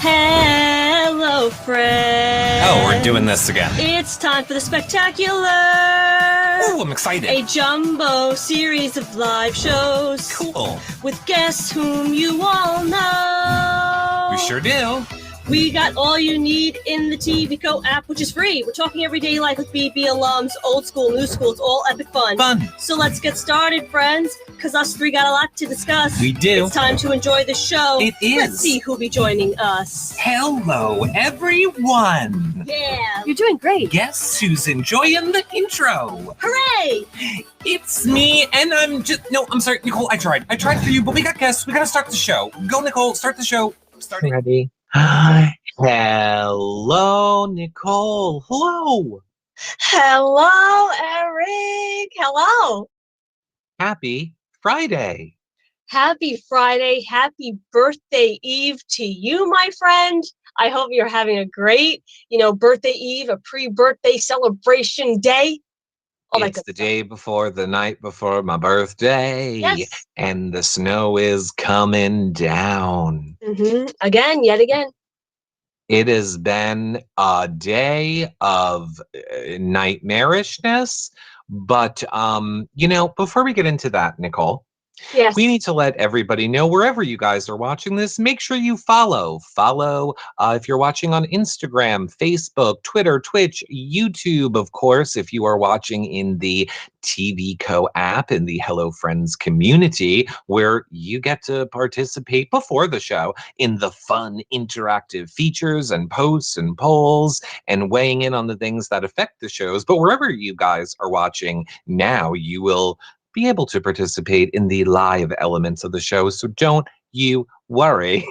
Hello, friends. Oh, we're doing this again. It's time for the spectacular. Oh, I'm excited. A jumbo series of live shows. Cool. With guests whom you all know. We sure do. We got all you need in the TVCo app, which is free. We're talking everyday life with BB alums, old school, new school. It's all epic fun. So let's get started, friends, because us three got a lot to discuss. We do. It's time to enjoy the show. It is. Let's see who'll be joining us. Hello, everyone. Yeah. You're doing great. Guess who's enjoying the intro? Hooray! It's me, and I'm sorry, Nicole, I tried for you, but we got guests. We gotta start the show. Go, Nicole, start the show. Start it. Ready? Hello, Nicole. Hello. Hello, Eric. Hello. Happy Friday. Happy Friday. Happy birthday eve to you, my friend. I hope you're having a great, birthday eve, a pre-birthday celebration day. It's the day before, the night before my birthday. Yes. And the snow is coming down. Mm-hmm. Again, yet again. It has been a day of nightmarishness. But, before we get into that, Nicole, yes, we need to let everybody know wherever you guys are watching this, make sure you follow. If you're watching on Instagram, Facebook, Twitter, Twitch, YouTube, of course, if you are watching in the TVCo app in the Hello Friends community, where you get to participate before the show in the fun interactive features and posts and polls and weighing in on the things that affect the shows. But wherever you guys are watching now, you will be able to participate in the live elements of the show. So don't you worry.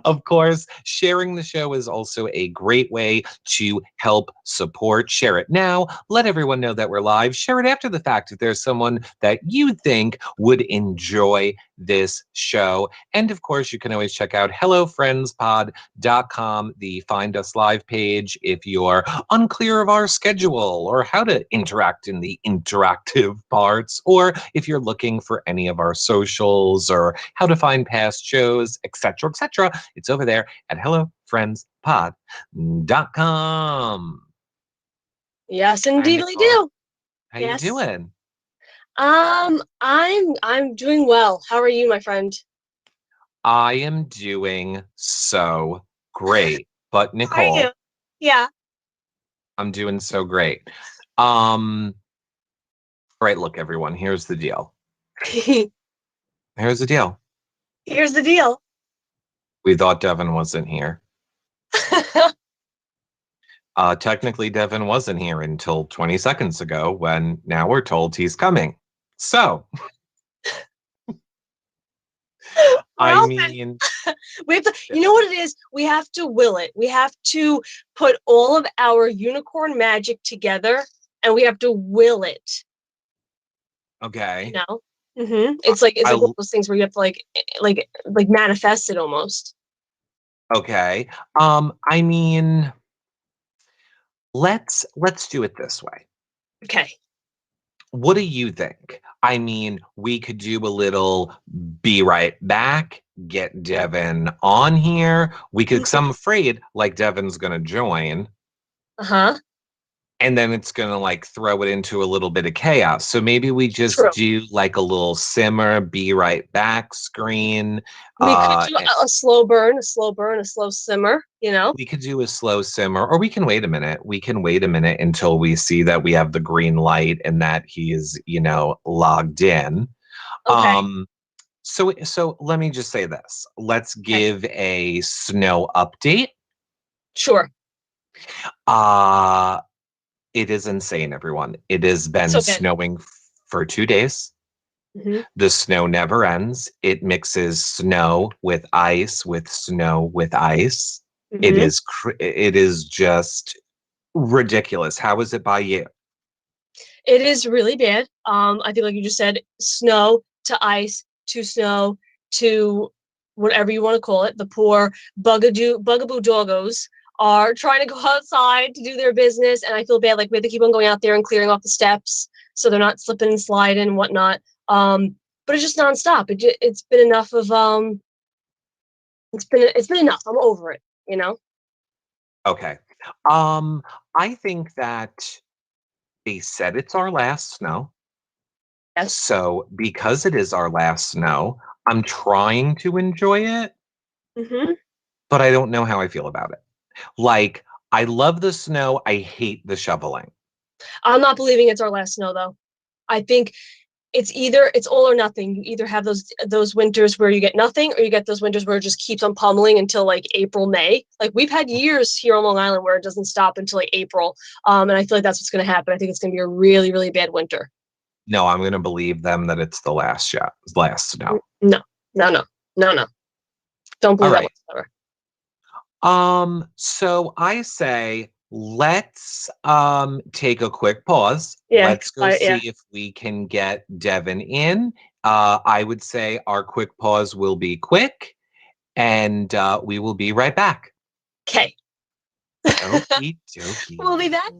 Of course, sharing the show is also a great way to help support. Share it now. Let everyone know that we're live. Share it after the fact if there's someone that you think would enjoy this show. And of course, you can always check out hellofriendspod.com, the Find Us Live page, if you're unclear of our schedule or how to interact in the interactive parts, or if you're looking for any of our socials or how to find past shows, etc., etc. It's over there at hellofriendspod.com. Yes, indeed we do. How you doing? I'm doing well. How are you, my friend? I am doing so great. But Nicole, How are you? Yeah. I'm doing so great. All right, look, everyone, here's the deal. Here's the deal. Here's the deal. We thought Devin wasn't here. Technically, Devin wasn't here until 20 seconds ago, when now we're told he's coming. So, I mean, we have to, you know what it is? We have to will it. We have to put all of our unicorn magic together, and we have to will it. Okay. Mm-hmm. It's like one of those things where you have to like manifest it almost. Okay. I mean, let's do it this way. Okay. What do you think? I mean, we could do a little be right back, get Devin on here. We could, because I'm afraid like Devin's gonna join. Uh-huh. And then it's going to like throw it into a little bit of chaos. So maybe we just do like a little simmer, be right back screen. We could do a slow burn, a slow simmer, We could do a slow simmer, or we can wait a minute. We can wait a minute until we see that we have the green light and that he is, logged in. Okay. So let me just say this. Let's give a snow update. Sure. It is insane, everyone. It has been snowing for 2 days. Mm-hmm. The snow never ends. It mixes snow with ice, with snow with ice. Mm-hmm. It is just ridiculous. How is it by you? It is really bad. I feel like you just said snow to ice to snow to whatever you want to call it. The poor bugaboo doggos are trying to go outside to do their business, and I feel bad. Like we have to keep on going out there and clearing off the steps so they're not slipping and sliding and whatnot. But it's just nonstop. It's been enough of it's been enough. I'm over it. you know? Okay. I think that they said it's our last snow. Yes. So because it is our last snow, I'm trying to enjoy it, Hmm. but I don't know how I feel about it. Like, I love the snow. I hate the shoveling. I'm not believing it's our last snow though. I think it's all or nothing. You either have those winters where you get nothing, or you get those winters where it just keeps on pummeling until like April, May. Like we've had years here on Long Island where it doesn't stop until like April. And I feel like that's what's going to happen. I think it's going to be a really, really bad winter. No, I'm going to believe them that it's the last snow. No, no, no, no, no. Don't All believe that right. whatsoever. So I say let's take a quick pause. Yeah, Let's go yeah. see if we can get Devin in. I would say our quick pause will be quick, and we will be right back. Okay. Okie dokie. We'll be back.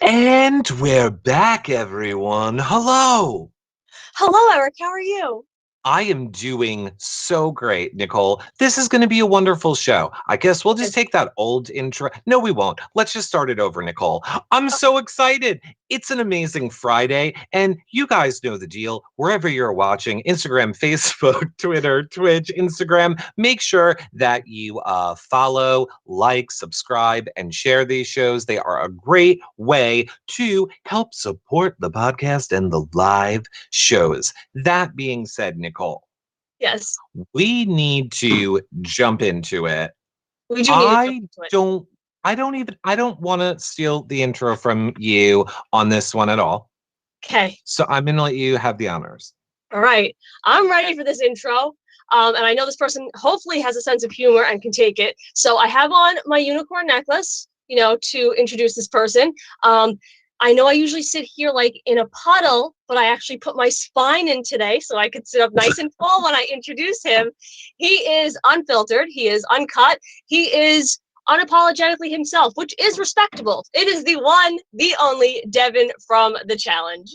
And we're back, everyone. Hello. Hello, Eric. How are you? I am doing so great, Nicole. This is going to be a wonderful show. I guess we'll just take that old intro. No, we won't. Let's just start it over, Nicole. I'm so excited. It's an amazing Friday, and you guys know the deal. Wherever you're watching, Instagram, Facebook, Twitter, Twitch, Instagram, make sure that you follow, like, subscribe, and share these shows. They are a great way to help support the podcast and the live shows. That being said, Nicole, Yes, we need to jump into it. we do need to jump into it. I don't want to steal the intro from you on this one at all. Okay. So I'm going to let you have the honors. All right. I'm ready for this intro. And I know this person hopefully has a sense of humor and can take it. So I have on my unicorn necklace, to introduce this person. I know I usually sit here like in a puddle, but I actually put my spine in today so I could sit up nice and tall when I introduce him. He is unfiltered. He is uncut. He is unapologetically himself, which is respectable. It is the one, the only Devin from The Challenge.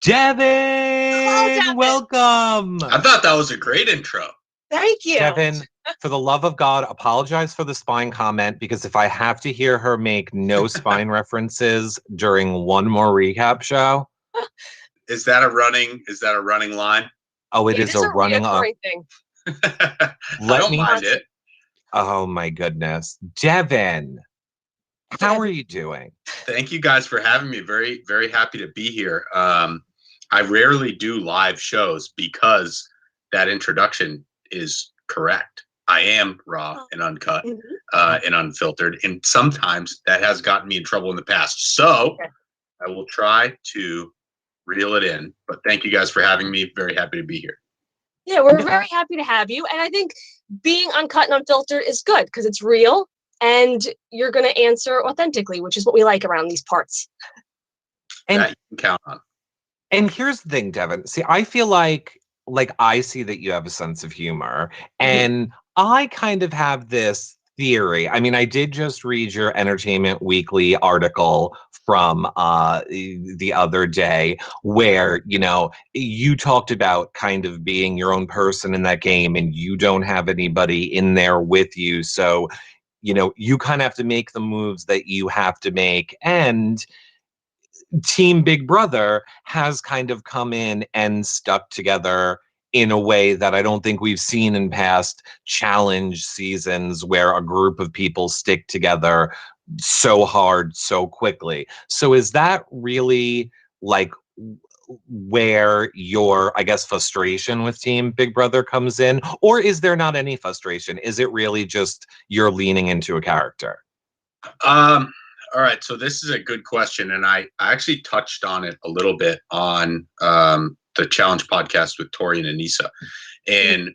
Devin, Hello, Devin. welcome. I thought that was a great intro. Thank you. Devin, for the love of God, apologize for the spine comment, because if I have to hear her make no spine references during one more recap show. Is that a running line? Oh, it is a running up. Thing. I don't mind it. Oh my goodness. Devin, how are you doing? Thank you guys for having me. Very, very happy to be here. I rarely do live shows because that introduction is correct. I am raw and uncut and unfiltered, and sometimes that has gotten me in trouble in the past. So I will try to reel it in. But thank you guys for having me. Very happy to be here. Yeah, we're very happy to have you. And I think being uncut and unfiltered is good because it's real and you're going to answer authentically, which is what we like around these parts. And that you can count on. And here's the thing, Devin. See, I feel like I see that you have a sense of humor, and I kind of have this theory. I mean, I did just read your Entertainment Weekly article from the other day where, you talked about kind of being your own person in that game and you don't have anybody in there with you. So, you kind of have to make the moves that you have to make. And Team Big Brother has kind of come in and stuck together in a way that I don't think we've seen in past challenge seasons where a group of people stick together so hard so quickly. So is that really where your, I guess, frustration with Team Big Brother comes in? Or is there not any frustration? Is it really just you're leaning into a character? All right, so this is a good question, and I actually touched on it a little bit on the Challenge podcast with Tori and Anissa, and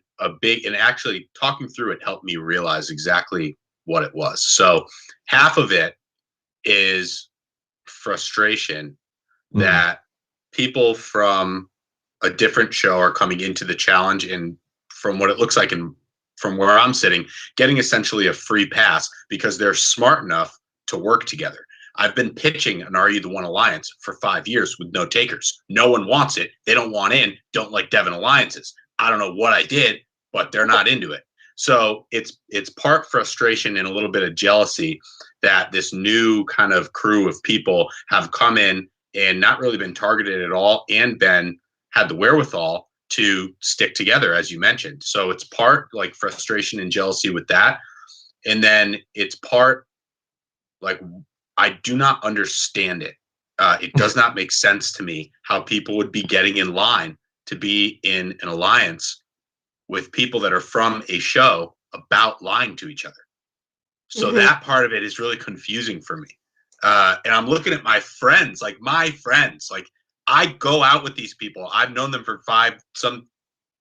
actually talking through it helped me realize exactly what it was. So half of it is frustration that people from a different show are coming into the challenge, and from what it looks like, and from where I'm sitting, getting essentially a free pass because they're smart enough to work together. I've been pitching an Are You the One alliance for 5 years with no takers. No one wants it. They don't want in. Don't like Devin alliances. I don't know what I did, but they're not into it. So it's part frustration and a little bit of jealousy that this new kind of crew of people have come in and not really been targeted at all and had the wherewithal to stick together, as you mentioned. So it's part like frustration and jealousy with that. And then it's part I do not understand it. It does not make sense to me how people would be getting in line to be in an alliance with people that are from a show about lying to each other. So that part of it is really confusing for me. And I'm looking at my friends, I go out with these people. I've known them for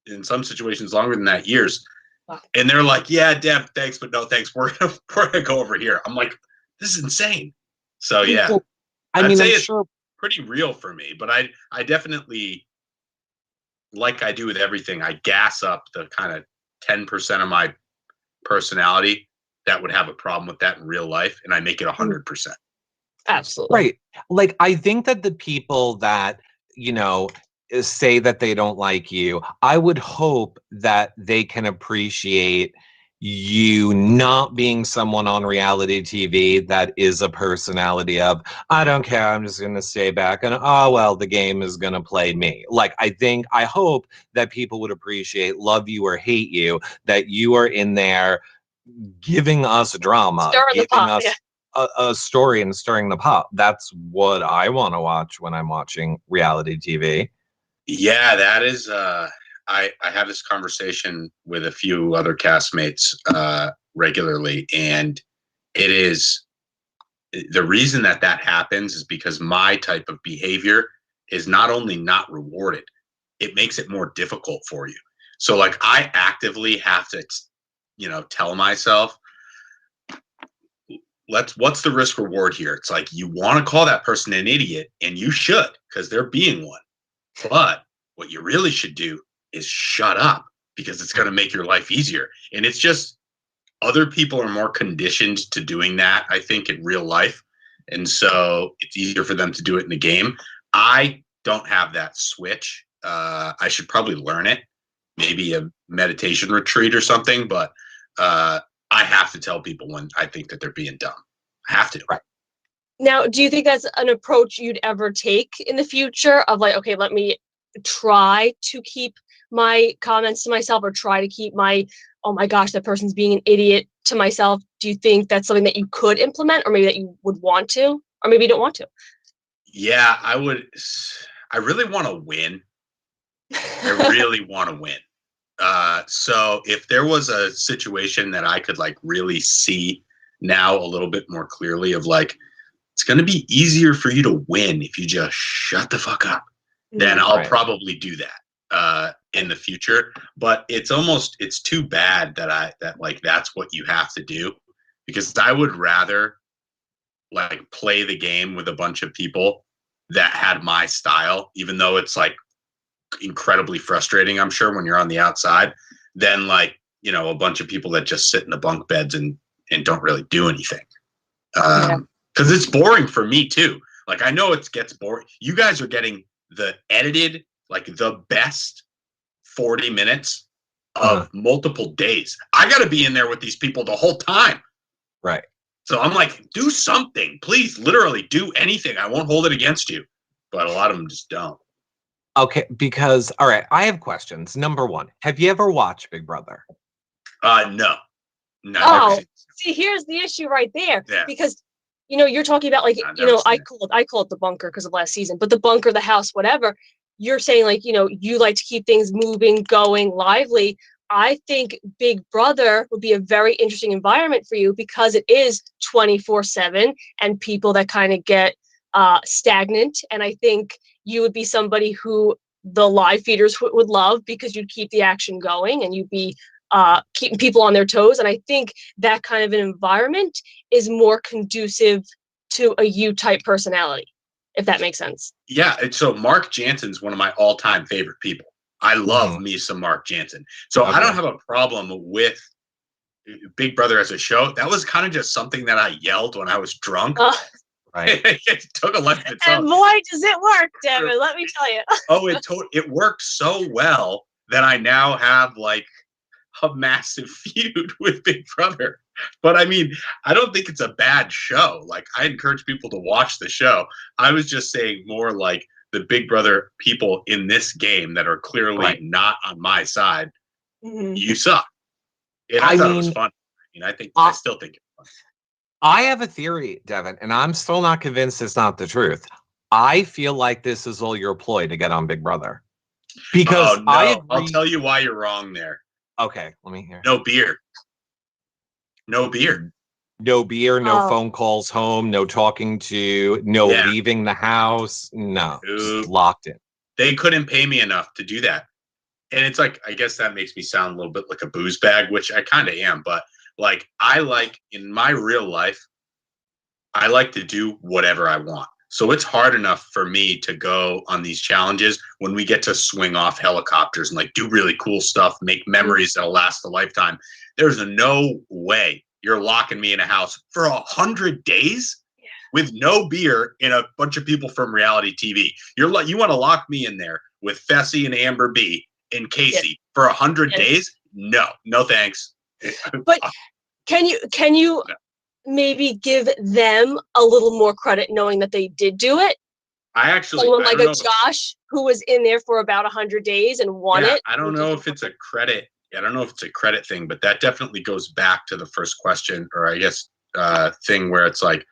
in some situations longer than that, years. Wow. And they're like, yeah, Dev, thanks, but no thanks. We're gonna go over here. I'm like, this is insane. So yeah, I'd say it's pretty real for me, but I definitely, like I do with everything, I gas up the kind of 10% of my personality that would have a problem with that in real life, and I make it 100%. Absolutely. Right. Like, I think that the people that, say that they don't like you, I would hope that they can appreciate you not being someone on reality TV that is a personality of, I don't care, I'm just going to stay back and, oh, well, the game is going to play me. Like, I hope that people would appreciate, love you or hate you, that you are in there giving us drama, Stir in the giving pot, us a story and stirring the pot. That's what I want to watch when I'm watching reality TV. Yeah, that is. I have this conversation with a few other castmates regularly, and it is the reason that happens is because my type of behavior is not only not rewarded, it makes it more difficult for you. So, like, I actively have to, tell myself, what's the risk reward here? It's like, you want to call that person an idiot, and you should, because they're being one. But what you really should do is shut up, because it's going to make your life easier. And it's just, other people are more conditioned to doing that, I think, in real life. And so it's easier for them to do it in the game. I don't have that switch. I should probably learn it, maybe a meditation retreat or something. But I have to tell people when I think that they're being dumb. I have to. Right. Now, do you think that's an approach you'd ever take in the future of like, okay, let me try to keep my comments to myself, or try to keep my, oh my gosh, that person's being an idiot, to myself? Do you think that's something that you could implement, or maybe that you would want to, or maybe you don't want to? Yeah, I would. I really want to win. I really want to win. So if there was a situation that I could like really see now a little bit more clearly of like, it's going to be easier for you to win if you just shut the fuck up, then I'll probably do that in the future. But it's too bad that that's what you have to do, because I would rather like play the game with a bunch of people that had my style, even though it's like incredibly frustrating, I'm sure, when you're on the outside, than like, a bunch of people that just sit in the bunk beds and don't really do anything. Because it's boring for me too. Like, I know it gets boring. You guys are getting the edited, like the best 40 minutes of multiple days. I got to be in there with these people the whole time. Right. So I'm like, do something, please. Literally do anything. I won't hold it against you. But a lot of them just don't. Okay, because, all right, I have questions. Number one, have you ever watched Big Brother? No. Oh, see, here's the issue right there. Yeah. Because, you're talking about like, I call it the bunker because of last season, but the bunker, the house, whatever. You're saying like, you like to keep things moving, going, lively. I think Big Brother would be a very interesting environment for you, because it is 24/7 and people that kind of get stagnant. And I think you would be somebody who the live feeders would love, because you'd keep the action going and you'd be keeping people on their toes. And I think that kind of an environment is more conducive to a you-type personality, if that makes sense. Yeah, so Mark Jansen's one of my all-time favorite people. I love me some Mark Jansen. So I don't have a problem with Big Brother as a show. That was kind of just something that I yelled when I was drunk. Right. It took a life of its own. And boy, does it work, Devin, let me tell you. It worked so well that I now have like a massive feud with Big Brother. But I mean, I don't think it's a bad show. Like, I encourage people to watch the show. I was just saying more like the Big Brother people in this game that are clearly not on my side. You suck. And I thought it was fun. I still think it's fun. I have a theory, Devin, and I'm still not convinced it's not the truth. I feel like this is all your ploy to get on Big Brother. Because I'll tell you why you're wrong there. Okay, let me hear. No beer. No beer. No beer, no phone calls home, no talking to, no leaving the house. No, just locked in. They couldn't pay me enough to do that. And it's like, I guess that makes me sound a little bit like a booze bag, which I kind of am. But like, in my real life, I like to do whatever I want. So it's hard enough for me to go on these challenges when we get to swing off helicopters and like do really cool stuff, make memories that'll last a lifetime. There's no way you're locking me in a house for 100 days. with no beer and a bunch of people from reality TV. You want to lock me in there with Fessy and Amber B and Casey for 100 days? No, thanks. But can you maybe give them a little more credit knowing that they did do it? Someone like a Josh who was in there for about 100 days and won it. I don't know if it's a credit. I don't know if it's a credit thing, but that definitely goes back to the first question, or I guess thing where it's like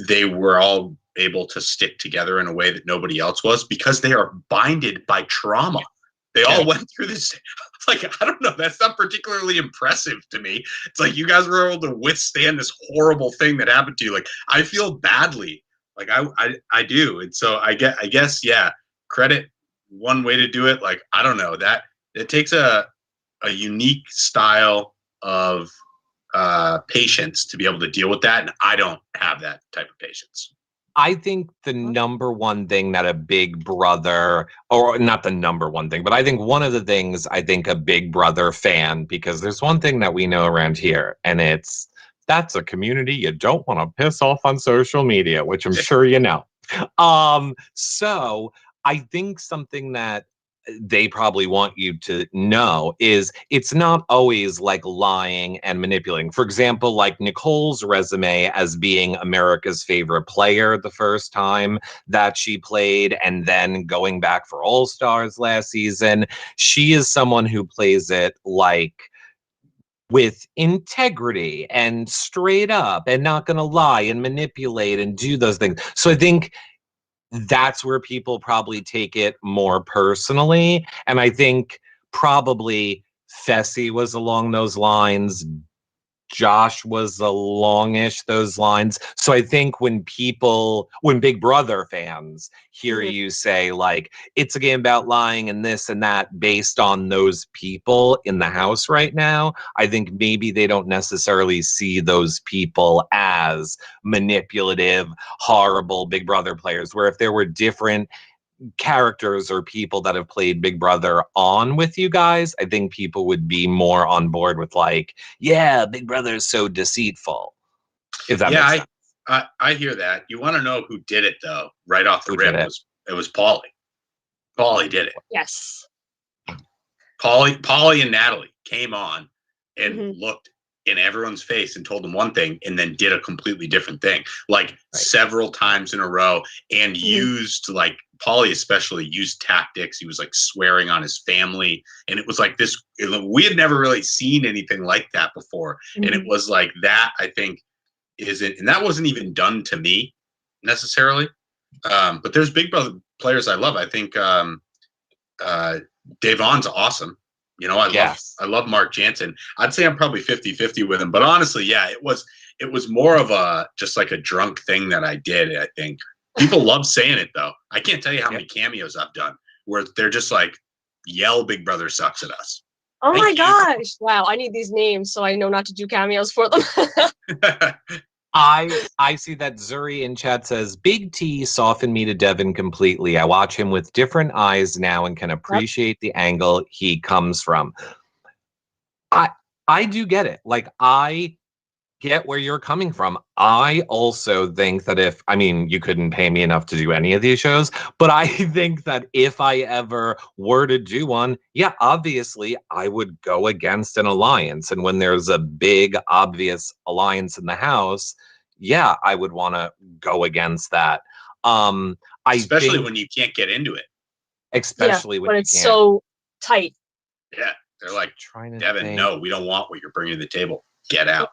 they were all able to stick together in a way that nobody else was because they are binded by trauma. They all went through this. It's like, I don't know. That's not particularly impressive to me. It's like you guys were able to withstand this horrible thing that happened to you. Like, I feel badly. Like I do. And so I guess, credit one way to do it. Like, I don't know, that it takes a unique style of patience to be able to deal with that. And I don't have that type of patience. I think the number one thing that a Big Brother, or not the number one thing, but I think one of the things I think a Big Brother fan, because there's one thing that we know around here, and that's a community you don't want to piss off on social media, which I'm sure you know. So I think something that they probably want you to know is it's not always like lying and manipulating. For example, like Nicole's resume as being America's favorite player the first time that she played, and then going back for All Stars last season. She is someone who plays it like with integrity and straight up and not going to lie and manipulate and do those things. So I think that's where people probably take it more personally. And I think probably Fessy was along those lines. Josh was alongish those lines. So I think when Big Brother fans hear you say like, it's a game about lying and this and that based on those people in the house right now, I think maybe they don't necessarily see those people as manipulative, horrible Big Brother players, where if there were different characters or people that have played Big Brother on with you guys, I think people would be more on board with like, yeah, Big Brother is so deceitful. If that makes sense. I hear that. You want to know who did it though? Right off the rip, it was Paulie. Paulie did it. Yes. Paulie and Natalie came on and looked in everyone's face and told them one thing and then did a completely different thing, like several times in a row, and used, like, Paulie especially used tactics. He was like swearing on his family, and it was like this, we had never really seen anything like that before. And it was like that, I think, and that wasn't even done to me necessarily. But there's Big Brother players I love. I think Davon's awesome. You know, I love Mark Jansen. I'd say I'm probably 50-50 with him, but honestly, it was more of a, just like a drunk thing that I did. I think people love saying it though. I can't tell you how many cameos I've done where they're just like, yell Big Brother sucks at us. Oh my gosh. Wow. I need these names so I know not to do cameos for them. I see that Zuri in chat says, Big T softened me to Devin completely. I watch him with different eyes now and can appreciate the angle he comes from. I do get it. Like, I get where you're coming from. I also think that you couldn't pay me enough to do any of these shows, but I think that if I ever were to do one, obviously I would go against an alliance. And when there's a big, obvious alliance in the house, I would want to go against that. Especially when you can't get into it. Especially when it's so tight. Yeah. They're like, Devin, no, we don't want what you're bringing to the table. Get out.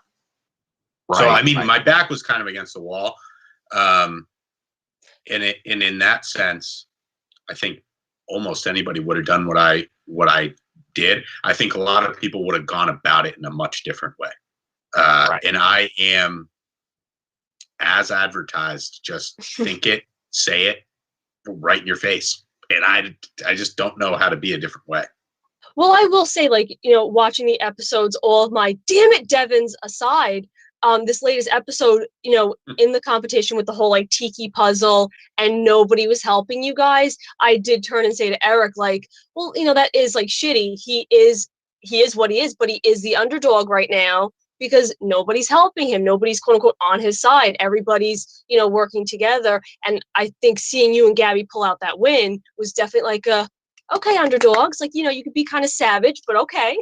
So, my back was kind of against the wall. And in that sense, I think almost anybody would have done what I did. I think a lot of people would have gone about it in a much different way. And I am, as advertised, just think it, say it, right in your face. And I just don't know how to be a different way. Well, I will say, like, watching the episodes, all of my damn it Devins aside, this latest episode, in the competition with the whole like tiki puzzle and nobody was helping you guys, I did turn and say to Eric, like, well, that is like shitty. He is what he is, but he is the underdog right now because nobody's helping him. Nobody's quote unquote on his side. Everybody's, working together. And I think seeing you and Gabby pull out that win was definitely like okay, underdogs. Like, you could be kind of savage, but okay.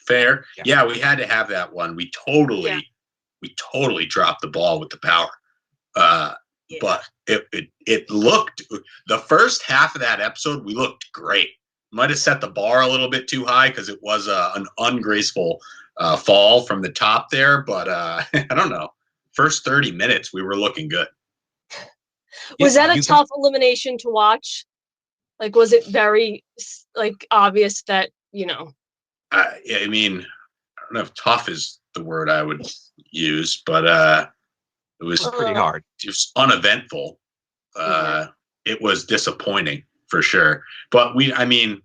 Fair. Yeah. Yeah, we had to have that one. We totally dropped the ball with the power. But it looked, the first half of that episode, we looked great. Might have set the bar a little bit too high because it was an ungraceful fall from the top there. But I don't know. First 30 minutes, we were looking good. Was that a tough elimination to watch? Like, was it very obvious that, I mean, I don't know if tough is the word I would use, but it was pretty hard. Just uneventful. It was disappointing for sure. But I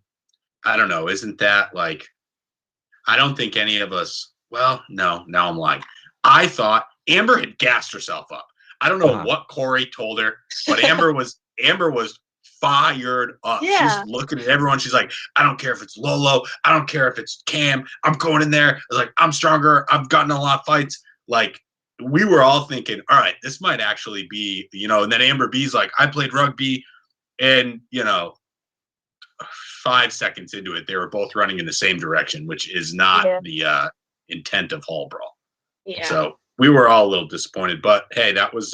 don't know. Isn't that I don't think any of us, well, no, now I'm lying. I thought Amber had gassed herself up. I don't know what Corey told her, but Amber was fired up. Yeah. She's looking at everyone. She's like, I don't care if it's Lolo. I don't care if it's Cam. I'm going in there. I'm stronger. I've gotten a lot of fights. We were all thinking, all right, this might actually be, and then Amber B's like, I played rugby, and 5 seconds into it, they were both running in the same direction, which is not the intent of Hall Brawl. Yeah. So we were all a little disappointed, but hey, that was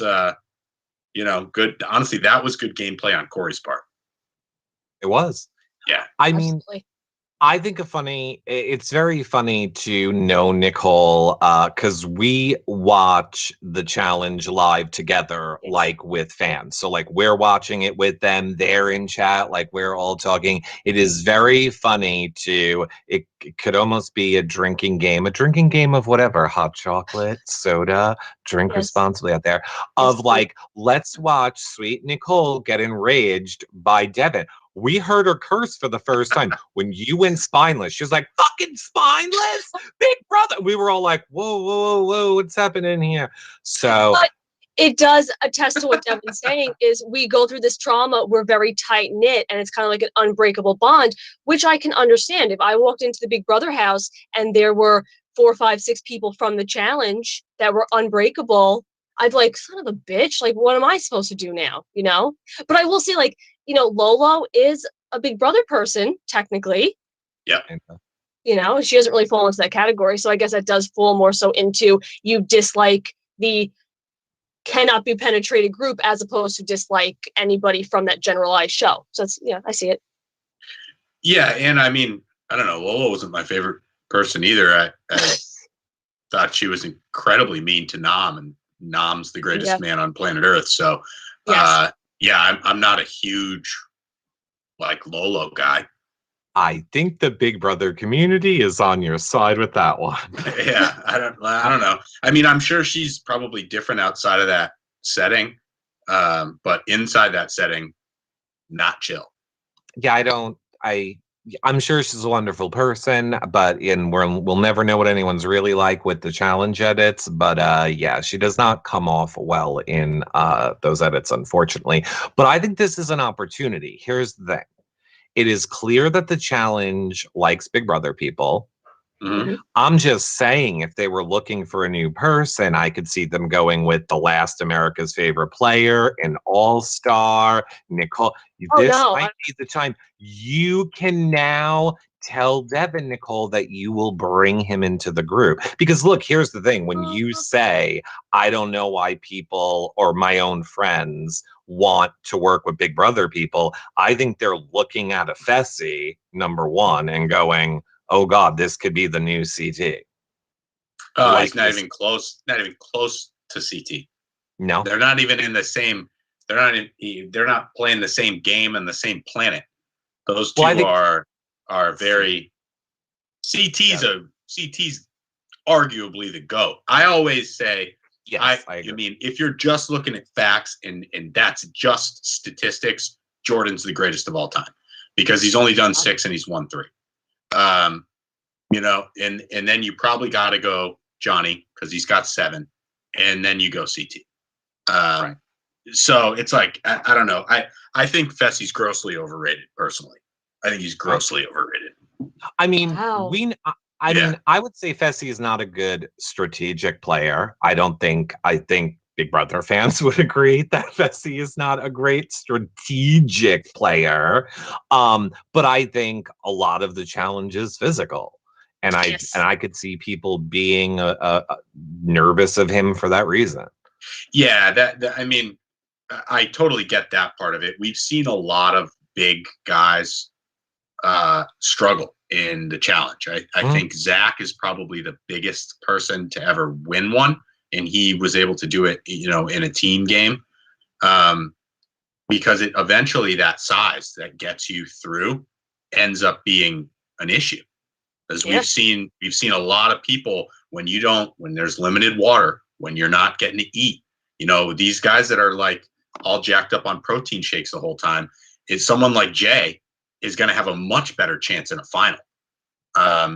good. Honestly, that was good gameplay on Corey's part. It was. Yeah. I mean, I think it's very funny to know Nicole, because we watch the challenge live together, with fans. So we're watching it with them, they're in chat, we're all talking. It is very funny it could almost be a drinking game of whatever, hot chocolate, soda, drink responsibly out there, of let's watch sweet Nicole get enraged by Devin. We heard her curse for the first time when you went spineless. She was like, fucking spineless? Big brother. We were all like, whoa, whoa, whoa, what's happening here? So but it does attest to what Devin's saying is we go through this trauma. We're very tight knit and it's kind of like an unbreakable bond, which I can understand. If I walked into the Big Brother house and there were 4, 5, 6 people from the challenge that were unbreakable, I'd be like, son of a bitch. What am I supposed to do now? But I will say Lolo is a Big Brother person, technically. Yeah. She doesn't really fall into that category. So I guess that does fall more so into you dislike the cannot be penetrated group as opposed to dislike anybody from that generalized show. So it's, I see it. Yeah. And I don't know. Lolo wasn't my favorite person either. I thought she was incredibly mean to Nam, and Nam's the greatest man on planet Earth. So, I'm not a huge Lolo guy. I think the Big Brother community is on your side with that one. Yeah, I don't know. I'm sure she's probably different outside of that setting, but inside that setting, not chill. Yeah, I'm sure she's a wonderful person, but we'll never know what anyone's really like with the challenge edits. But she does not come off well in those edits, unfortunately. But I think this is an opportunity. Here's the thing. It is clear that the challenge likes Big Brother people. Mm-hmm. I'm just saying, if they were looking for a new person, I could see them going with the last America's Favorite Player, an all-star, Nicole. Might be the time. You can now tell Devin, Nicole, that you will bring him into the group. Because look, here's the thing. When you say, I don't know why people or my own friends want to work with Big Brother people, I think they're looking at a Fessy, number one, and going, oh God, this could be the new CT. He's not even close to CT. No. They're not even in the same, they're not playing the same game and the same planet. Those two are very, CT's arguably the GOAT. I always say, yes, I mean, if you're just looking at facts and that's just statistics, Jordan's the greatest of all time because he's only done 6 and he's won 3. And then you probably got to go Johnny because he's got 7, and then you go CT. Right. So it's I don't know. I think Fessy's grossly overrated personally. I think he's grossly overrated. I mean, I mean, I would say Fessy is not a good strategic player. I think Big Brother fans would agree that Fessy is not a great strategic player. But I think a lot of the challenge is physical. And I could see people being nervous of him for that reason. Yeah, that I mean, I totally get that part of it. We've seen a lot of big guys struggle in the challenge. I think Zach is probably the biggest person to ever win one, and he was able to do it, in a team game, because it eventually that size that gets you through ends up being an issue. As we've seen a lot of people when there's limited water, when you're not getting to eat, these guys that are like all jacked up on protein shakes the whole time, it's someone like Jay is going to have a much better chance in a final.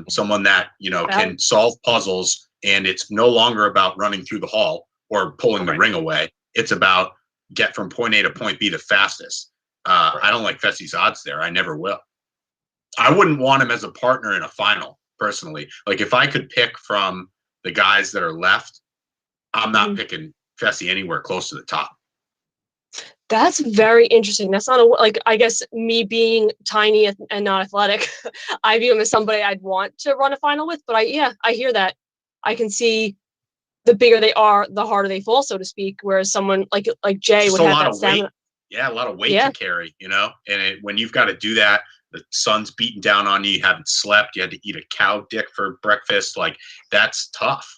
Someone that, can solve puzzles, and it's no longer about running through the hall or pulling the ring away. It's about get from point A to point B the fastest. I don't like Fessy's odds there. I never will. I wouldn't want him as a partner in a final, personally. Like, if I could pick from the guys that are left, I'm not picking Fessy anywhere close to the top. That's very interesting. That's not I guess me being tiny and not athletic, I view him as somebody I'd want to run a final with. But I hear that. I can see the bigger they are, the harder they fall, so to speak. Whereas someone like Jay would have that stamina. Yeah, a lot of weight to carry, and when you've got to do that, the sun's beating down on you, you haven't slept, you had to eat a cow dick for breakfast. Like, that's tough,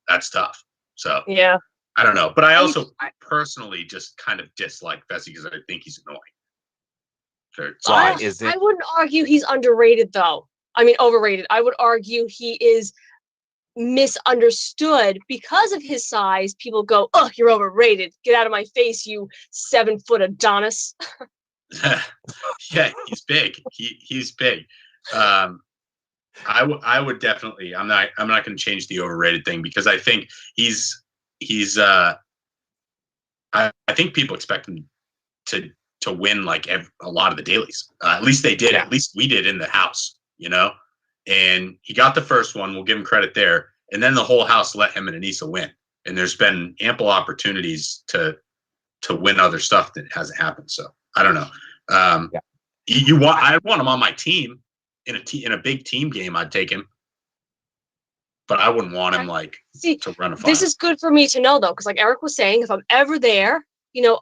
that's tough. So yeah. I don't know. But I personally just kind of dislike Fessy because I think he's annoying. Why is it? I wouldn't argue he's underrated, though. I mean, overrated. I would argue he is misunderstood because of his size. People go, "Oh, you're overrated. Get out of my face, you 7-foot Adonis." Yeah, he's big. He's big. I would definitely. I'm not going to change the overrated thing because I think he's. I think people expect him to win like a lot of the dailies. At least they did. Yeah. At least we did in the house, And he got the first one. We'll give him credit there. And then the whole house let him and Anissa win. And there's been ample opportunities to win other stuff that hasn't happened. So I don't know. I want him on my team in a big team game. I'd take him. But I wouldn't want him to run a final. This is good for me to know, though, because like Eric was saying, if I'm ever there,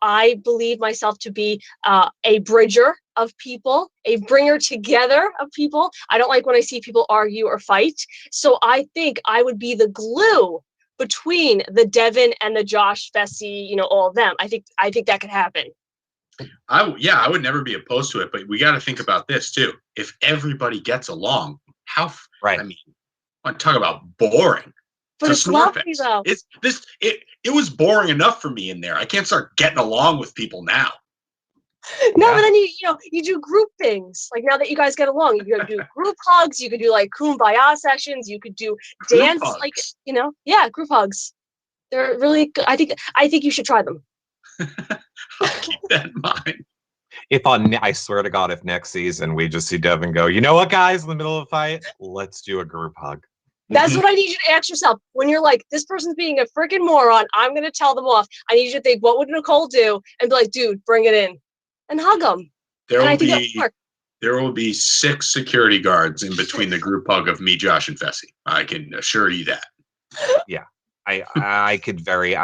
I believe myself to be a bridger of people, a bringer together of people. I don't like when I see people argue or fight. So I think I would be the glue between the Devin and the Josh, Fessy, all of them. I think that could happen. I would never be opposed to it, but we got to think about this too. If everybody gets along, I mean, I talk about boring. But it's lovely, though. It was boring enough for me in there. I can't start getting along with people now. No, but then you do group things. Like, now that you guys get along, you could do group hugs. You could do like kumbaya sessions. You could do dance, group hugs. They're really good. I think you should try them. I'll keep that in mind. I swear to God, if next season we just see Devin go, you know what, guys, in the middle of a fight, let's do a group hug. That's what I need you to ask yourself. When you're like, this person's being a freaking moron, I'm going to tell them off. I need you to think, what would Nicole do? And be like, dude, bring it in. And hug them. There will be 6 security guards in between the group hug of me, Josh, and Fessy. I can assure you that. Yeah. I could very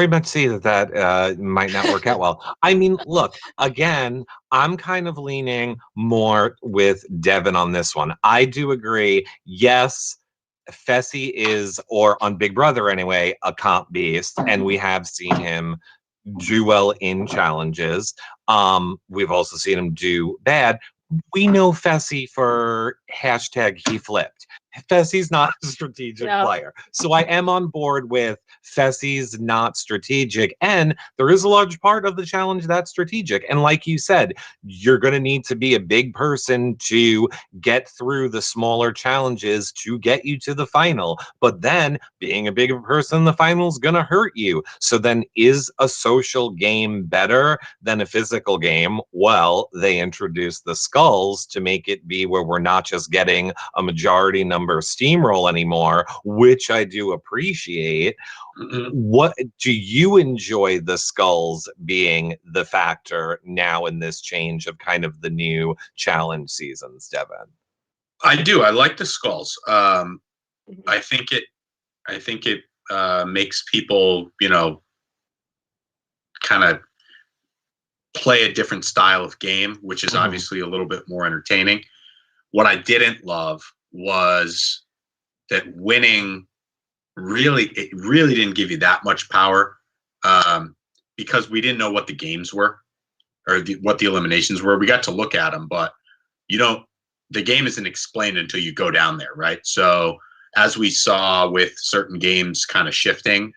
much see that might not work out well. I mean, look, again, I'm kind of leaning more with Devin on this one. I do agree. Yes, Fessy is, or on Big Brother anyway, a comp beast, and we have seen him do well in challenges. We've also seen him do bad. We know Fessy for #he flipped. Fessy's not a strategic player. So I am on board with Fessy's not strategic. And there is a large part of the challenge that's strategic. And like you said, you're going to need to be a big person to get through the smaller challenges to get you to the final. But then being a bigger person in the final is going to hurt you. So then, is a social game better than a physical game? Well, they introduced the skulls to make it be where we're not just getting a majority number number steamroll anymore, which I do appreciate. What do you enjoy the skulls being the factor now in this change of kind of the new challenge seasons, Devin? I do. I like the skulls. I think it makes people, kind of play a different style of game, which is obviously a little bit more entertaining. What I didn't love was that winning really didn't give you that much power, because we didn't know what the games were or what the eliminations were. We got to look at them, but the game isn't explained until you go down there, right? So as we saw with certain games kind of shifting,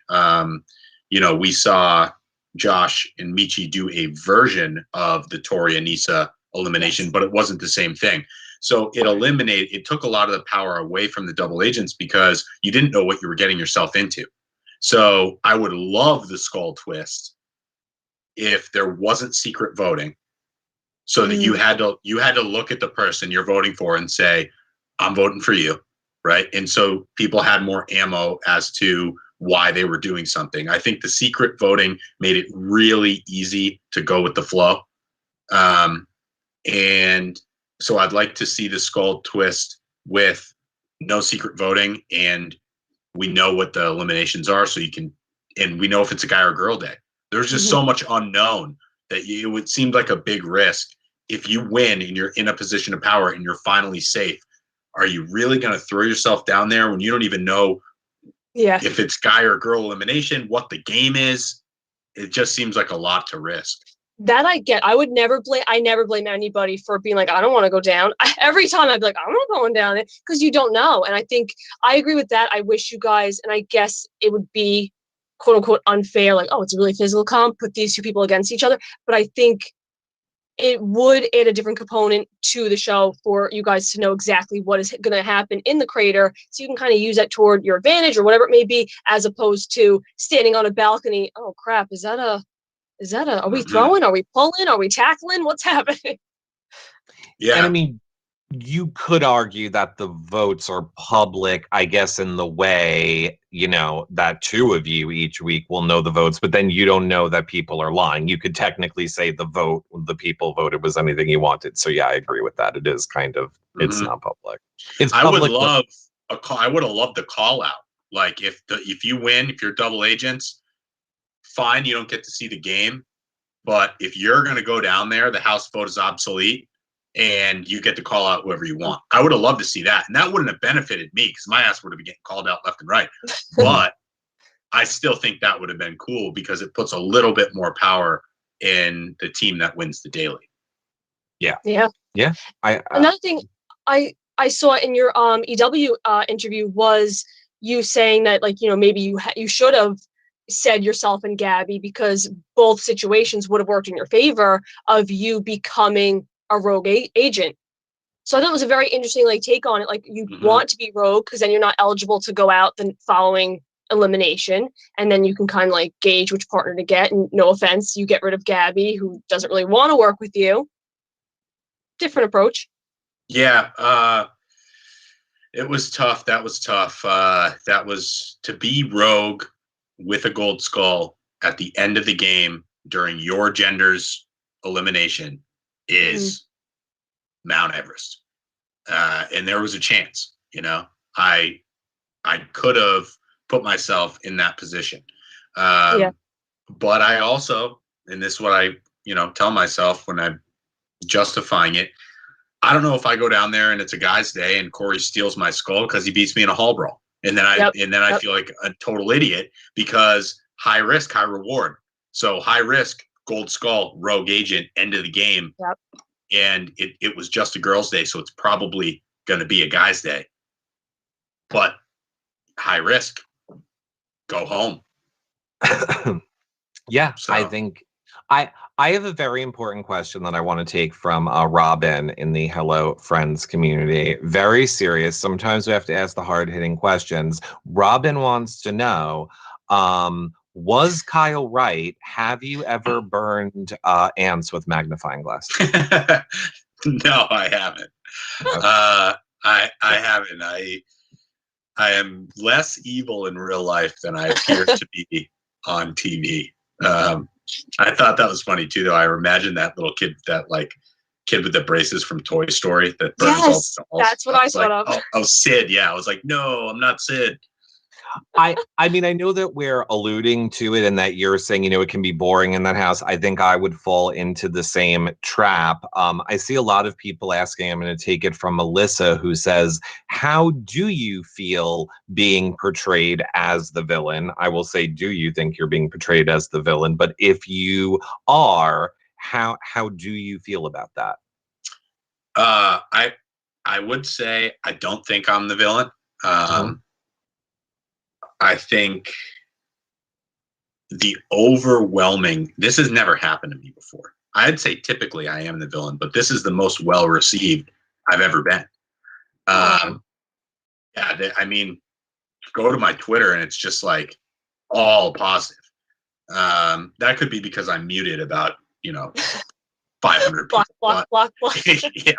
we saw Josh and Michi do a version of the Tori and Nisa elimination, but it wasn't the same thing. So it took a lot of the power away from the double agents because you didn't know what you were getting yourself into. So I would love the skull twist if there wasn't secret voting, so that you had to look at the person you're voting for and say, I'm voting for you, right? And so people had more ammo as to why they were doing something. I think the secret voting made it really easy to go with the flow. And so I'd like to see the skull twist with no secret voting, and we know what the eliminations are, and we know if it's a guy or girl day. There's just so much unknown that it would seem like a big risk. If you win and you're in a position of power and you're finally safe, are you really going to throw yourself down there when you don't even know if it's guy or girl elimination, what the game is? It just seems like a lot to risk. That I get. I never blame anybody for being like, I don't want to go down. Every time I'd be like, I'm not going down it, because you don't know. And I think I agree with that. I wish you guys, and I guess it would be quote unquote unfair, like, oh, it's a really physical comp, put these two people against each other. But I think it would add a different component to the show for you guys to know exactly what is going to happen in the crater, so you can kind of use that toward your advantage or whatever it may be, as opposed to standing on a balcony. Oh crap, are we throwing? Are we pulling? Are we tackling? What's happening? Yeah. And I mean, you could argue that the votes are public, I guess, in the way, that two of you each week will know the votes, but then you don't know that people are lying. You could technically say the people voted was anything you wanted. So yeah, I agree with that. It is kind of, it's not public. It's public. I would have loved the call out. Like if you win, if you're double agents, fine, you don't get to see the game. But if you're going to go down there, the house vote is obsolete, and you get to call out whoever you want. I would have loved to see that. And that wouldn't have benefited me, because my ass would have been getting called out left and right. But I still think that would have been cool, because it puts a little bit more power in the team that wins the daily. Yeah. Another thing I saw in your EW interview was you saying that, like, maybe you should have said yourself and Gabby, because both situations would have worked in your favor of you becoming a rogue agent. So I thought it was a very interesting take on it. Like, you want to be rogue because then you're not eligible to go out the following elimination, and then you can kind of gauge which partner to get. And no offense, you get rid of Gabby, who doesn't really want to work with you. Different approach. Yeah, it was tough. That was tough. That was to be rogue with a gold skull at the end of the game during your gender's elimination is Mount Everest. And there was a chance, I could have put myself in that position. But I also, and this is what I, tell myself when I'm justifying it, I don't know if I go down there and it's a guy's day and Corey steals my skull because he beats me in a hall brawl. And then I feel like a total idiot, because high risk, high reward. So high risk, gold skull, rogue agent, end of the game. Yep. And it was just a girl's day, so it's probably going to be a guy's day. But high risk, go home. Yeah, So. I think I have a very important question that I want to take from Robin in the Hello Friends community. Very serious. Sometimes we have to ask the hard-hitting questions. Robin wants to know, was Kyle right? Have you ever burned ants with magnifying glass? No, I haven't. Okay. I haven't. I am less evil in real life than I appear to be on TV. I thought that was funny too, though. I imagine that little kid, that like kid with the braces from Toy Story that burns all Yes, the dolls. that's what I was like, thought of. oh, Sid. Yeah, I was like, no, I'm not Sid. I mean, I know that we're alluding to it and that you're saying, it can be boring in that house. I think I would fall into the same trap. I see a lot of people asking, I'm going to take it from Melissa, who says, how do you feel being portrayed as the villain? I will say, do you think you're being portrayed as the villain? But if you are, how do you feel about that? I would say I don't think I'm the villain. I think this has never happened to me before. I'd say typically I am the villain, but this is the most well-received I've ever been. I mean, go to my Twitter and it's just like all positive. That could be because I'm muted about, 500 people. Block. Yeah.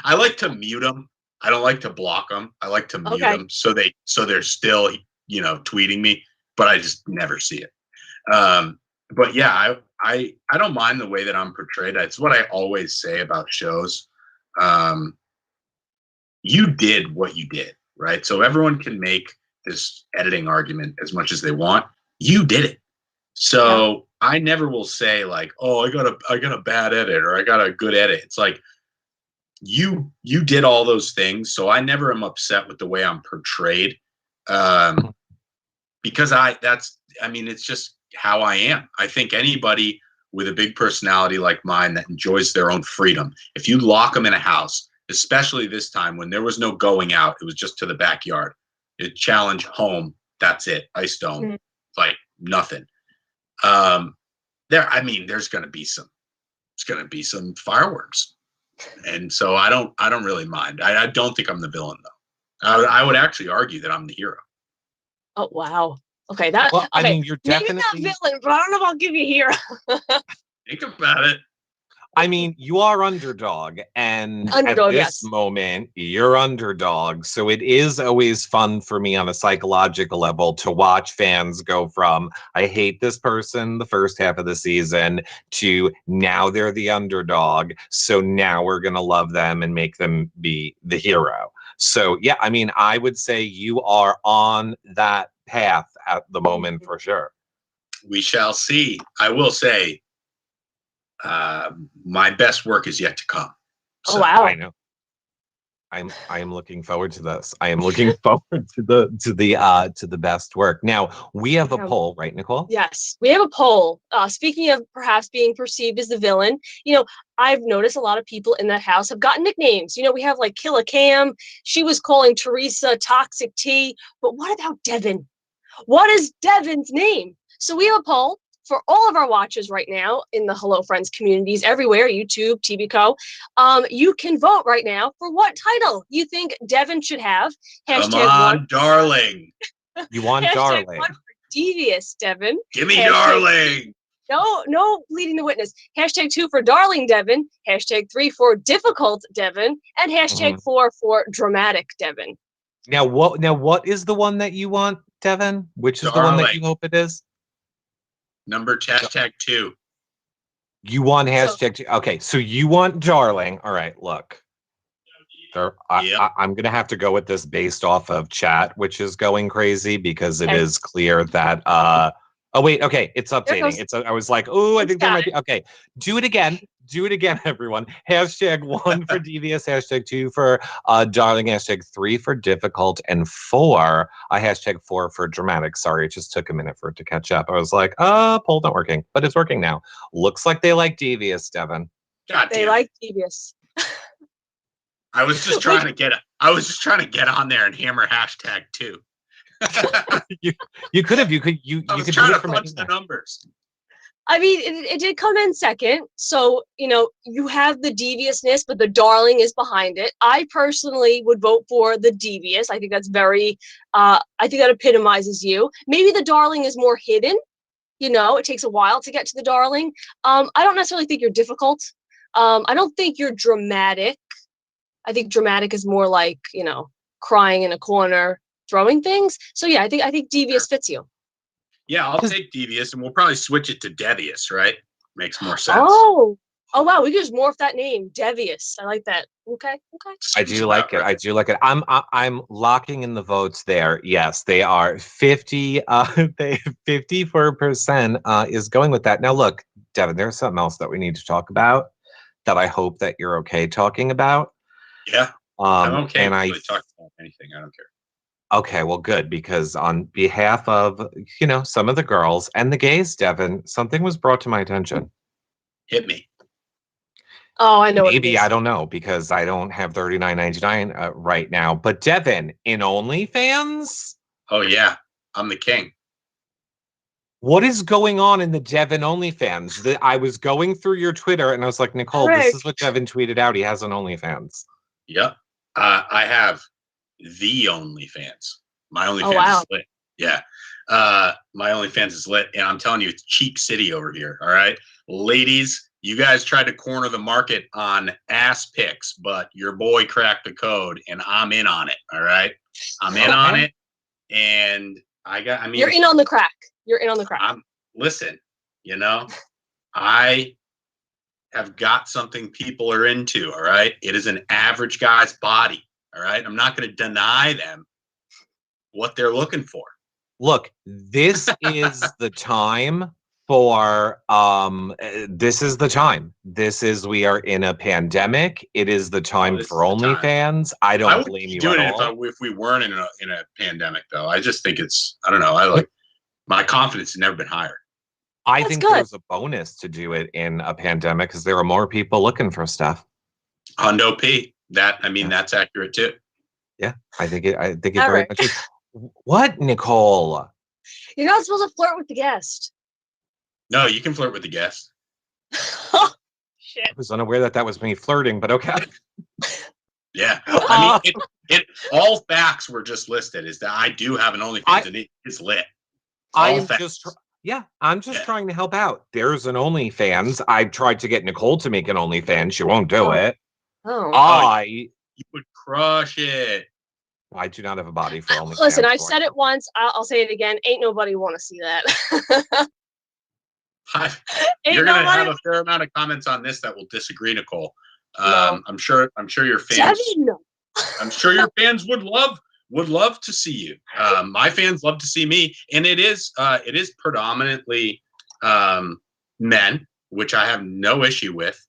I like to mute them. I don't like to block them. I like to mute them so they're still tweeting me, but I just never see it. But yeah, I don't mind the way that I'm portrayed. It's what I always say about shows. You did what you did, right? So everyone can make this editing argument as much as they want. You did it. So I never will say like, oh, I got a bad edit or I got a good edit. It's like you did all those things. So I never am upset with the way I'm portrayed. Because it's just how I am. I think anybody with a big personality like mine that enjoys their own freedom, if you lock them in a house, especially this time when there was no going out, it was just to the backyard. You challenge home, that's it. Ice dome, like nothing. There's gonna be some fireworks. And so I don't really mind. I don't think I'm the villain though. I would actually argue that I'm the hero. Oh wow. Okay, I mean, you're definitely maybe not villain, but I don't know if I'll give you hero. Think about it. I mean, you are underdog, and Underdog, at this moment, you're underdog. So it is always fun for me on a psychological level to watch fans go from, I hate this person the first half of the season, to now they're the underdog. So now we're going to love them and make them be the hero. So, yeah, I mean, I would say you are on that path at the moment for sure. We shall see. I will say, my best work is yet to come. So, oh wow! I know. I am looking forward to this. I am looking forward to the best work. Now we have a poll, right, Nicole? Yes, we have a poll. Speaking of perhaps being perceived as the villain, I've noticed a lot of people in that house have gotten nicknames. We have like Killa Cam. She was calling Teresa Toxic T. But what about Devin? What is Devin's name? So we have a poll for all of our watchers right now in the Hello Friends communities everywhere, YouTube, TVCo. You can vote right now for what title you think Devin should have. Come on, darling. You want darling. One for devious, Devin. Give me darling. No leading the witness. #2 for darling Devin. #3 for difficult Devin. And #4 for dramatic Devin. Now what is the one that you want, Devin? Which is darling. The one that you hope it is? Number #2. You want #2. Okay, so you want darling. All right, look. I'm going to have to go with this based off of chat, which is going crazy because it is clear that oh wait, okay, it's updating. I was like, oh, I think there might be. Okay, do it again. Do it again, everyone. #1 for devious, #2 for darling, #3 for difficult, and #4 for dramatic. Sorry, it just took a minute for it to catch up. I was like, poll not working, but it's working now. Looks like they like devious, Devin. They like devious. I was just trying to get on there and hammer #2. you could have. You could do it from the numbers. I mean, it did come in second. So, you have the deviousness, but the darling is behind it. I personally would vote for the devious. I think that's I think that epitomizes you. Maybe the darling is more hidden. It takes a while to get to the darling. I don't necessarily think you're difficult. I don't think you're dramatic. I think dramatic is more like, crying in a corner, throwing things. So yeah, I think Devious fits you. Yeah, I'll take Devious, and we'll probably switch it to Devious, right? Makes more sense. Oh wow, we could just morph that name, Devious. I like that. Okay. I do like it. I do like it. I'm locking in the votes there. Yes, they are 50. They 54% is going with that. Now, look, Devin, there's something else that we need to talk about that I hope that you're okay talking about. Yeah, I'm okay. And I really talk about anything. I don't care. Okay, well, good, because on behalf of some of the girls and the gays, Devin, something was brought to my attention. Hit me. Oh, I know. Maybe, I don't know, because I don't have $39.99 right now. But Devin, in OnlyFans? Oh yeah, I'm the king. What is going on in the Devin OnlyFans? I was going through your Twitter and I was like, Nicole, this is what Devin tweeted out. He has an OnlyFans. Yep. I have the OnlyFans. My OnlyFans is lit. Yeah. My OnlyFans is lit. And I'm telling you, it's cheap city over here. All right. Ladies, you guys tried to corner the market on ass pics, but your boy cracked the code and I'm in on it. All right. I'm in on it. And you're in on the crack. You're in on the crack. Listen, I have got something people are into. All right. It is an average guy's body. All right. I'm not going to deny them what they're looking for. Look, this is the time for this is the time. We are in a pandemic. It is the time for OnlyFans. I don't blame you at all. If we weren't in a pandemic, though. I just think I don't know. My confidence has never been higher. I think there's a bonus to do it in a pandemic because there are more people looking for stuff. Hundo P. That's accurate too. Yeah, I think it very much is. What, Nicole? You're not supposed to flirt with the guest. No, you can flirt with the guest. Shit. I was unaware that was me flirting, but okay. Yeah. All facts were just listed is that I do have an OnlyFans and it's lit. I'm just trying to help out. There's an OnlyFans. I tried to get Nicole to make an OnlyFans. She won't do it. You would crush it. I do not have a body for OnlyFans. Listen, I've said it once. I'll say it again. Ain't nobody want to see that. You're gonna have a fair amount of comments on this that will disagree, Nicole. No. I'm sure your fans. I'm sure your fans would love to see you. My fans love to see me, and it is predominantly men, which I have no issue with.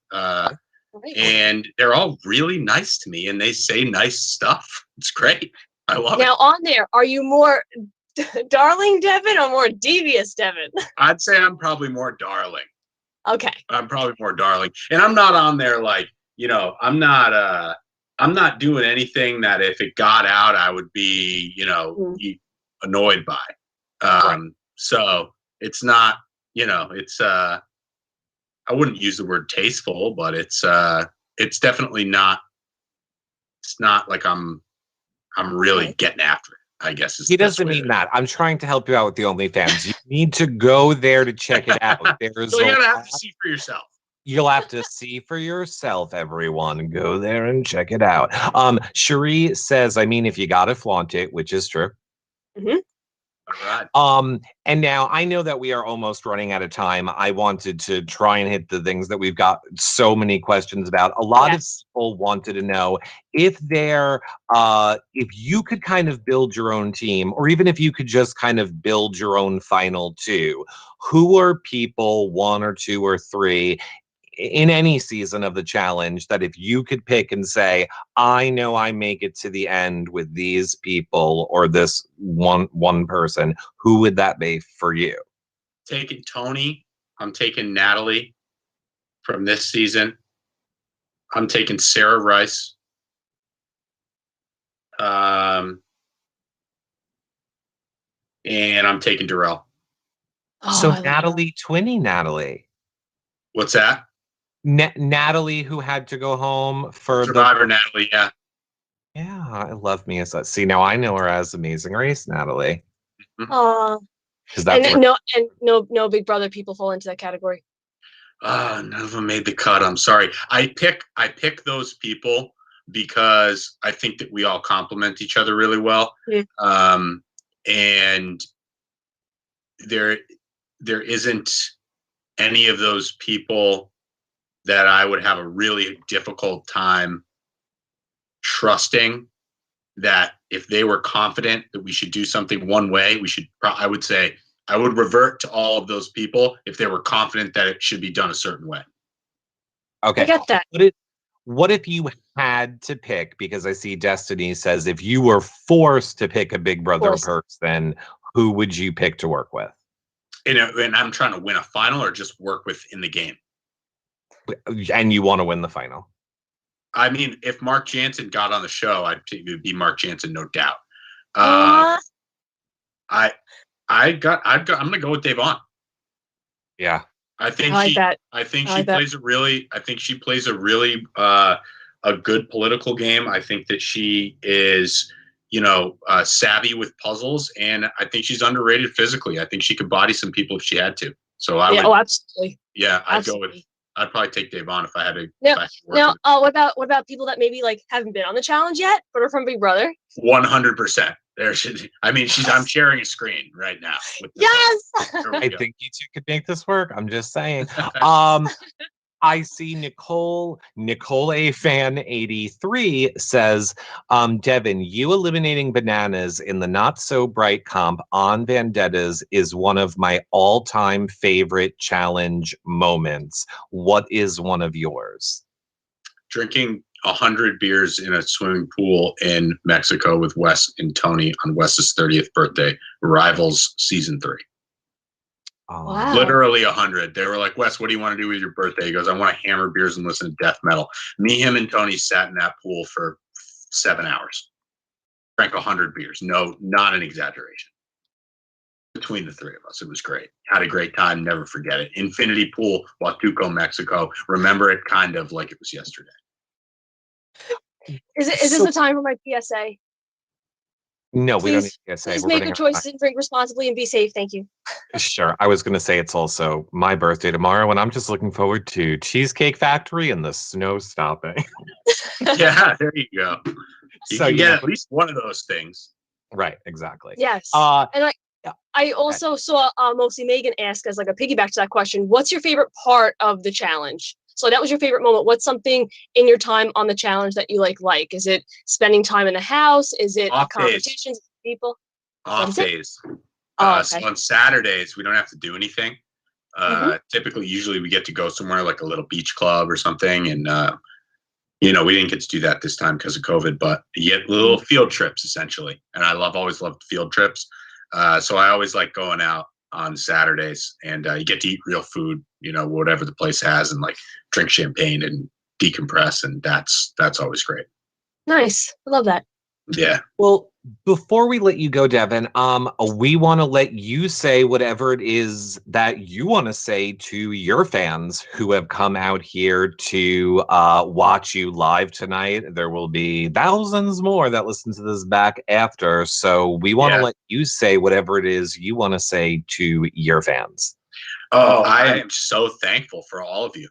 And they're all really nice to me, and they say nice stuff. It's great. I love it. Now, on there, are you more darling Devin or more devious Devin? I'd say I'm probably more darling. Okay. I'm probably more darling, and I'm not on there like I'm not doing anything that if it got out, I would be annoyed by. So it's not it's I wouldn't use the word tasteful, but it's definitely not. It's not like I'm really getting after it, I guess. He doesn't mean that. I'm trying to help you out with the OnlyFans. You need to go there to check it out. So you're gonna have to see for yourself. You'll have to see for yourself, everyone. Go there and check it out. Cherie says, if you gotta flaunt it, which is true. Mm-hmm. All right. And now I know that we are almost running out of time. I wanted to try and hit the things that we've got so many questions about. A lot of people wanted to know if you could kind of build your own team, or even if you could just kind of build your own final two. Who are people, one or two or three, in any season of the challenge that if you could pick and say, I know I make it to the end with these people or this one person, who would that be for you? Taking Tony. I'm taking Natalie from this season. I'm taking Sarah Rice. And I'm taking Darrell. So Natalie, twinny Natalie. What's that? Natalie, who had to go home for Survivor Natalie, yeah. Yeah, I love me as that. See, now I know her as Amazing Race Natalie. No Big Brother people fall into that category. None of them made the cut. I'm sorry. I pick those people because I think that we all complement each other really well. Yeah. And there isn't any of those people that I would have a really difficult time trusting that if they were confident that we should do something one way, I would say I would revert to all of those people if they were confident that it should be done a certain way. Okay. I get that. What if you had to pick, because I see Destiny says if you were forced to pick a Big Brother person, who would you pick to work with? And I'm trying to win a final or just work with in the game. And you want to win the final? I mean, if Mark Jansen got on the show, it would be Mark Jansen, no doubt. I'm gonna go with Devon. Yeah. I think she plays a really a good political game. I think that she is, savvy with puzzles, and I think she's underrated physically. I think she could body some people if she had to. So absolutely. Yeah, Absolutely. I'd probably take Devon if I had to. Now, what about people that maybe like haven't been on the challenge yet, but are from Big Brother? 100%. I'm sharing a screen right now. Yes. I think you two could make this work. I'm just saying. I see Nicole A Fan 83 says, Devin, you eliminating bananas in the not so bright comp on Vendettas is one of my all-time favorite challenge moments. What is one of yours? Drinking 100 beers in a swimming pool in Mexico with Wes and Tony on Wes's 30th birthday, Rivals season 3. Wow. Literally 100. They were like, Wes, what do you want to do with your birthday? He goes, I want to hammer beers and listen to death metal. Me, him, and Tony sat in that pool for 7 hours. Drank 100 beers. No, not an exaggeration. Between the three of us, it was great. Had a great time. Never forget it. Infinity Pool, Huatuco, Mexico. Remember it kind of like it was yesterday. Is this the time for my PSA? No, we don't need PSA. Please make good choices and drink responsibly and be safe. Thank you. Sure. I was going to say it's also my birthday tomorrow, and I'm just looking forward to Cheesecake Factory and the snow stopping. Yeah, there you go. You So can get at least one of those things. Right, exactly. Yes. And I also saw Mostly Megan ask as like a piggyback to that question, what's your favorite part of the challenge? So that was your favorite moment. What's something in your time on the challenge that you like? Is it spending time in the house? Is it competitions with people? Off days. Okay. So on Saturdays, we don't have to do anything. Usually we get to go somewhere like a little beach club or something. And, we didn't get to do that this time because of COVID, but you get little field trips essentially. And always loved field trips. So I always like going out on Saturdays, and you get to eat real food, whatever the place has, and like drink champagne and decompress, and that's always great. Nice. I love that. Yeah. Well, before we let you go, Devin, we want to let you say whatever it is that you want to say to your fans who have come out here to watch you live tonight. There will be thousands more that listen to this back after. So we want to let you say whatever it is you want to say to your fans. Oh, I am so thankful for all of you.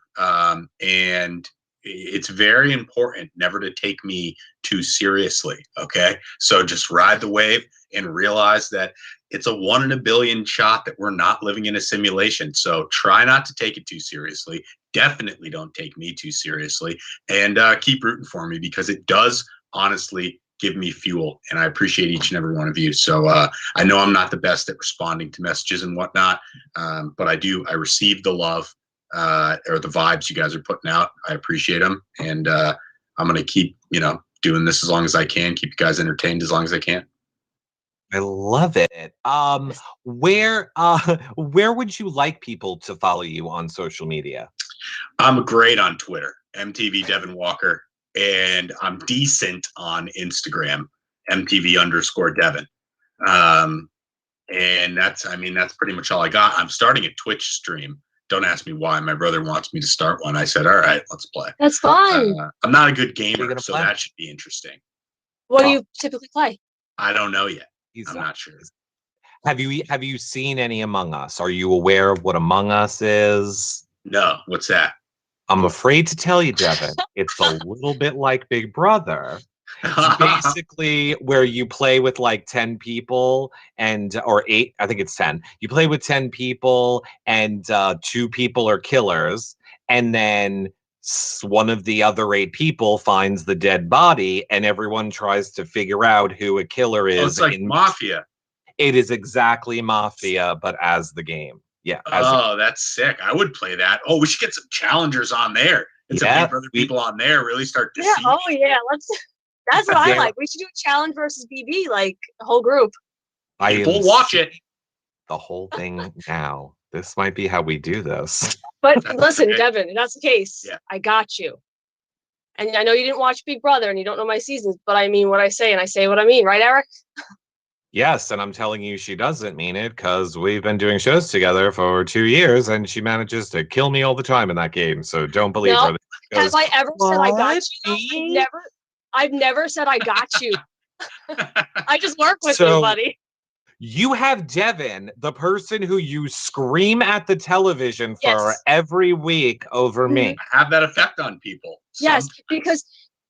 And it's very important never to take me too seriously. Okay. So just ride the wave and realize that it's a 1 in a billion shot that we're not living in a simulation. So try not to take it too seriously. Definitely don't take me too seriously, and keep rooting for me, because it does honestly give me fuel, and I appreciate each and every one of you. So I know I'm not the best at responding to messages and whatnot, but I receive the love or the vibes you guys are putting out. I appreciate them, and I'm going to keep, doing this as long as I can, keep you guys entertained as long as I can. I love it. Where would you like people to follow you on social media? I'm great on Twitter, MTV Devin Walker, and I'm decent on Instagram, MTV_Devin. And that's pretty much all I got. I'm starting a Twitch stream. Don't ask me why. My brother wants me to start one. I said, all right, let's play. That's fun. I'm not a good gamer, so that should be interesting. What do you typically play? I don't know yet. I'm not sure. Have you seen any Among Us? Are you aware of what Among Us is? No. What's that? I'm afraid to tell you, Devin, it's a little bit like Big Brother. It's basically where you play with like 10 people or 8, I think it's 10. You play with 10 people and 2 people are killers, and then one of the other 8 people finds the dead body, and everyone tries to figure out who a killer is. Oh, it's like Mafia. It is exactly Mafia, but as the game. Yeah. That's sick. I would play that. Oh, we should get some challengers on there. And some Big Brother people on there really start to see. Oh, yeah. That's what I like. We should do a challenge versus BB, like the whole group. We'll watch it. The whole thing now. This might be how we do this. But listen, okay. Devin, if that's the case, I got you. And I know you didn't watch Big Brother and you don't know my seasons, but I mean what I say and I say what I mean. Right, Eric? Yes, and I'm telling you she doesn't mean it because we've been doing shows together for 2 years and she manages to kill me all the time in that game. So don't believe her. Have I ever said I got you? I've never said I got you. I just work with you, buddy. You have Devin, the person who you scream at the television for every week over me. I have that effect on people. Yes, because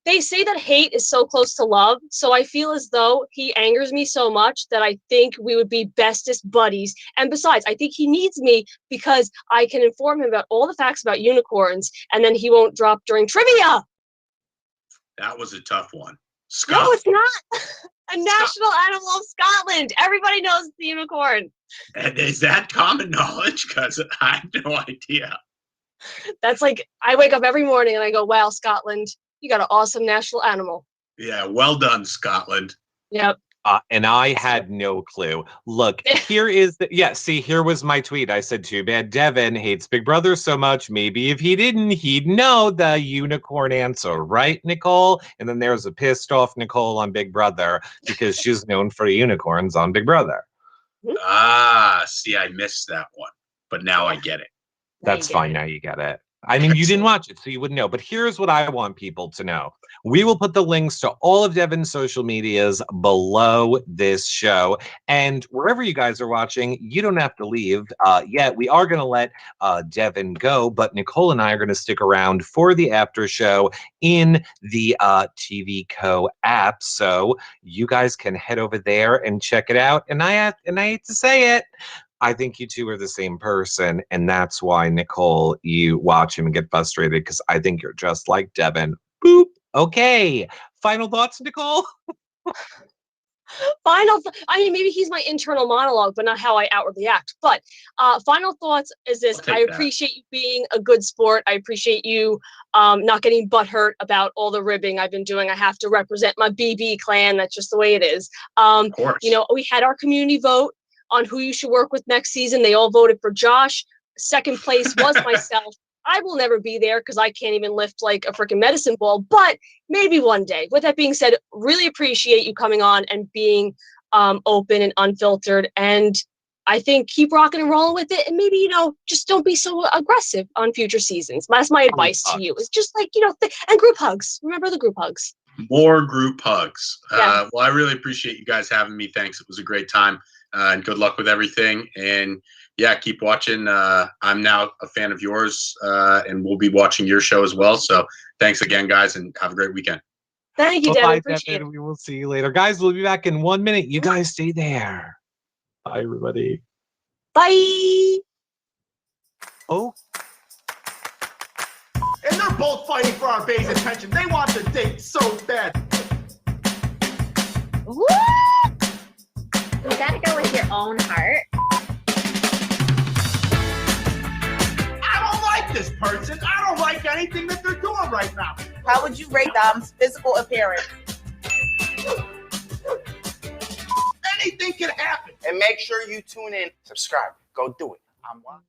they say that hate is so close to love. So I feel as though he angers me so much that I think we would be bestest buddies. And besides, I think he needs me because I can inform him about all the facts about unicorns and then he won't drop during trivia. That was a tough one. Scotland. No, it's not. A national animal of Scotland. Everybody knows the unicorn. And is that common knowledge? Because I have no idea. That's like, I wake up every morning and I go, wow, Scotland, you got an awesome national animal. Yeah, well done, Scotland. Yep. And I had no clue. Look, here is here was my tweet. I said, too bad Devin hates Big Brother so much. Maybe if he didn't, he'd know the unicorn answer, right, Nicole? And then there's a pissed off Nicole on Big Brother because she's known for unicorns on Big Brother. See, I missed that one, but now I get it. That's fine. Now you get it. I mean, you didn't watch it, so you wouldn't know. But here's what I want people to know. We will put the links to all of Devin's social medias below this show. And wherever you guys are watching, you don't have to leave yet. We are going to let Devin go, but Nicole and I are going to stick around for the after show in the TV Co app. So you guys can head over there and check it out. And I hate to say it, I think you two are the same person, and that's why, Nicole, you watch him and get frustrated, because I think you're just like Devin. Boop. Okay. Final thoughts, Nicole? I mean, maybe he's my internal monologue, but not how I outwardly act. But final thoughts is this. I appreciate you being a good sport. I appreciate you not getting butthurt about all the ribbing I've been doing. I have to represent my BB clan. That's just the way it is. Of course. You know, we had our community vote on who you should work with next season. They all voted for Josh. Second place was myself. I will never be there because I can't even lift like a freaking medicine ball, but maybe one day. With that being said, really appreciate you coming on and being open and unfiltered. And I think keep rocking and rolling with it. And maybe, you know, just don't be so aggressive on future seasons. That's my advice to you. It's just like, you know, and group hugs. Remember the group hugs. More group hugs. Yeah. Well, I really appreciate you guys having me. Thanks. It was a great time. And good luck with everything. And yeah, keep watching. I'm now a fan of yours, and we'll be watching your show as well. So thanks again, guys, and have a great weekend. Thank you, Devin. Appreciate it. We will see you later. Guys, we'll be back in 1 minute. You guys stay there. Bye, everybody. Bye. Oh. And they're both fighting for our bae's attention. They want the date so bad. What? You gotta go with your own heart. I don't like this person. I don't like anything that they're doing right now. How would you rate Dom's physical appearance? Anything can happen. And make sure you tune in. Subscribe. Go do it. I'm one.